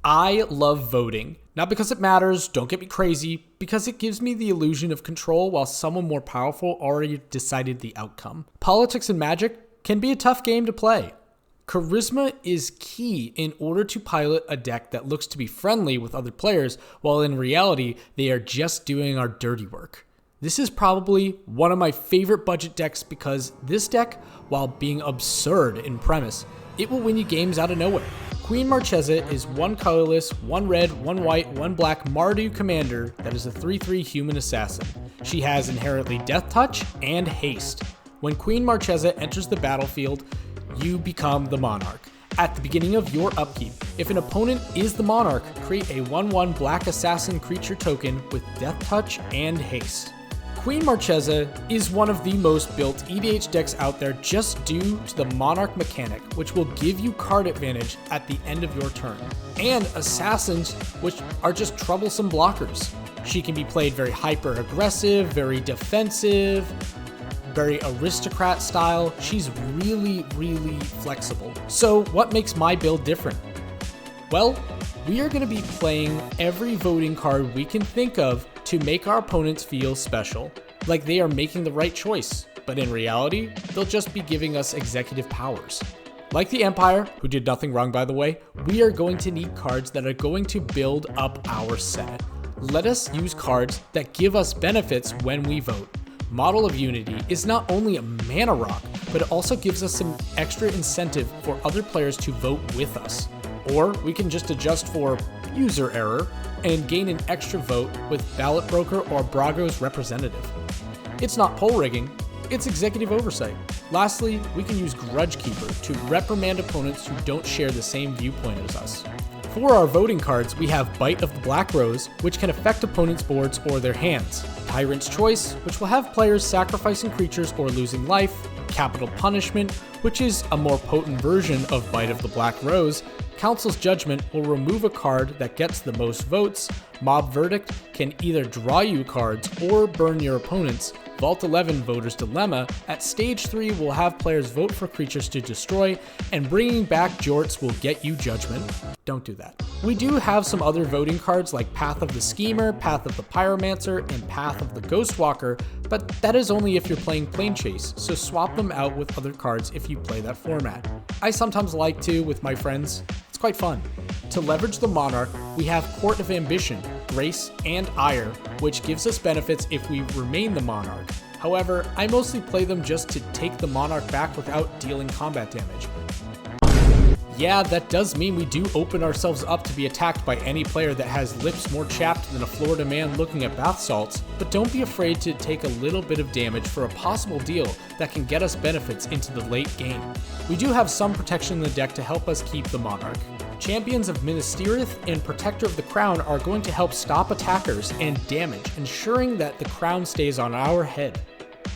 I love voting. Not because it matters, don't get me crazy, because it gives me the illusion of control while someone more powerful already decided the outcome. Politics and Magic can be a tough game to play. Charisma is key in order to pilot a deck that looks to be friendly with other players, while in reality, they are just doing our dirty work. This is probably one of my favorite budget decks because this deck, while being absurd in premise, it will win you games out of nowhere. Queen Marchesa is one colorless, one red, one white, one black Mardu commander that is a 3/3 human assassin. She has inherently Death Touch and Haste. When Queen Marchesa enters the battlefield, you become the Monarch. At the beginning of your upkeep, if an opponent is the Monarch, create a 1/1 black assassin creature token with Death Touch and Haste. Queen Marchesa is one of the most built EDH decks out there just due to the Monarch mechanic, which will give you card advantage at the end of your turn, and assassins, which are just troublesome blockers. She can be played very hyper-aggressive, very defensive, very aristocrat style. She's really, really flexible. So what makes my build different? Well, we are going to be playing every voting card we can think of to make our opponents feel special, like they are making the right choice, but in reality, they'll just be giving us executive powers. Like the Empire, who did nothing wrong by the way, we are going to need cards that are going to build up our set. Let us use cards that give us benefits when we vote. Model of Unity is not only a mana rock, but it also gives us some extra incentive for other players to vote with us. Or we can just adjust for user error and gain an extra vote with Ballot Broker or Brago's representative. It's not poll rigging, it's executive oversight. Lastly, we can use Grudge Keeper to reprimand opponents who don't share the same viewpoint as us. For our voting cards, we have Bite of the Black Rose, which can affect opponents' boards or their hands. Tyrant's Choice, which will have players sacrificing creatures or losing life. Capital Punishment, which is a more potent version of Bite of the Black Rose. Council's Judgment will remove a card that gets the most votes. Mob Verdict can either draw you cards or burn your opponents. Vault 11 Voter's Dilemma, at stage 3 will have players vote for creatures to destroy, and bringing back Jorts will get you Judgment. Don't do that. We do have some other voting cards like Path of the Schemer, Path of the Pyromancer, and Path of the Ghostwalker, but that is only if you're playing Plane Chase, so swap them out with other cards if you play that format. I sometimes like to with my friends. It's quite fun. To leverage the Monarch, we have Court of Ambition, Grace, and Ire, which gives us benefits if we remain the Monarch. However, I mostly play them just to take the Monarch back without dealing combat damage. Yeah, that does mean we do open ourselves up to be attacked by any player that has lips more chapped than a Florida man looking at bath salts, but don't be afraid to take a little bit of damage for a possible deal that can get us benefits into the late game. We do have some protection in the deck to help us keep the Monarch. Champions of Minas Tirith and Protector of the Crown are going to help stop attackers and damage, ensuring that the crown stays on our head.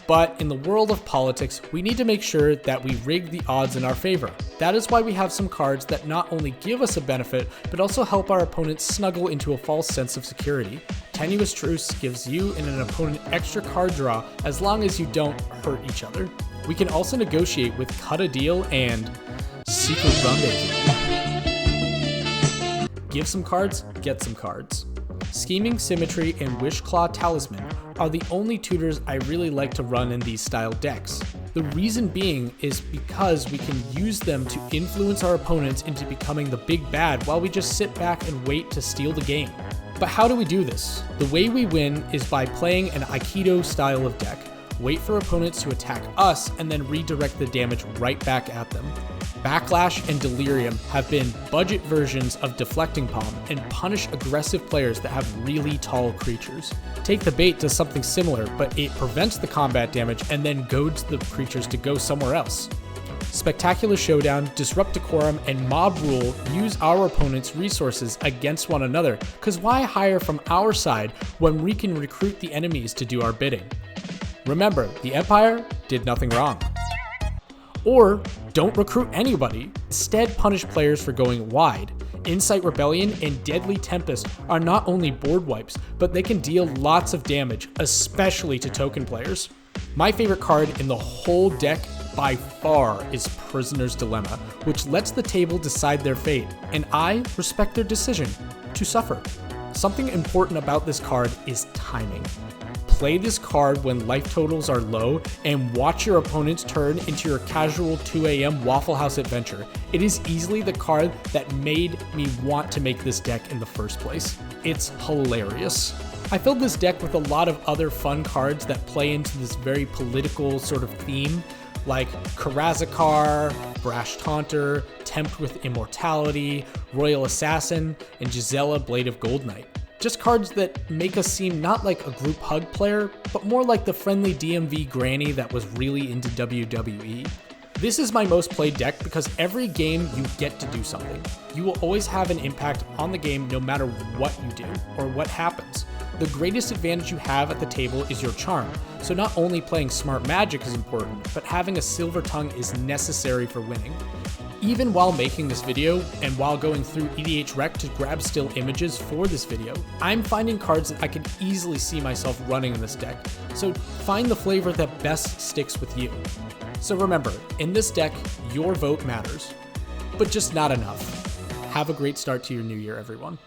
But in the world of politics, we need to make sure that we rig the odds in our favor. That is why we have some cards that not only give us a benefit, but also help our opponents snuggle into a false sense of security. Tenuous Truce gives you and an opponent extra card draw as long as you don't hurt each other. We can also negotiate with Cut a Deal and Secret Rendezvous. Give some cards, get some cards. Scheming Symmetry and Wishclaw Talisman are the only tutors I really like to run in these style decks. The reason being is because we can use them to influence our opponents into becoming the big bad while we just sit back and wait to steal the game. But how do we do this? The way we win is by playing an aikido style of deck. Wait for opponents to attack us and then redirect the damage right back at them. Backlash and Delirium have been budget versions of Deflecting Palm and punish aggressive players that have really tall creatures. Take the Bait does something similar, but it prevents the combat damage and then goads the creatures to go somewhere else. Spectacular Showdown, Disrupt Decorum, and Mob Rule use our opponent's resources against one another, cause why hire from our side when we can recruit the enemies to do our bidding? Remember, the Empire did nothing wrong. Or don't recruit anybody. Instead, punish players for going wide. Insight Rebellion and Deadly Tempest are not only board wipes, but they can deal lots of damage, especially to token players. My favorite card in the whole deck by far is Prisoner's Dilemma, which lets the table decide their fate, and I respect their decision to suffer. Something important about this card is timing. Play this card when life totals are low and watch your opponent's turn into your casual 2 a.m. Waffle House adventure. It is easily the card that made me want to make this deck in the first place. It's hilarious. I filled this deck with a lot of other fun cards that play into this very political sort of theme, like Karazakar, Brash Taunter, Tempt with Immortality, Royal Assassin, and Gisela, Blade of Gold Knight. Just cards that make us seem not like a group hug player, but more like the friendly DMV granny that was really into WWE. This is my most played deck because every game you get to do something. You will always have an impact on the game no matter what you do or what happens. The greatest advantage you have at the table is your charm, so not only playing smart magic is important, but having a silver tongue is necessary for winning. Even while making this video, and while going through EDH Rec to grab still images for this video, I'm finding cards that I can easily see myself running in this deck, so find the flavor that best sticks with you. So remember, in this deck, your vote matters, but just not enough. Have a great start to your new year, everyone.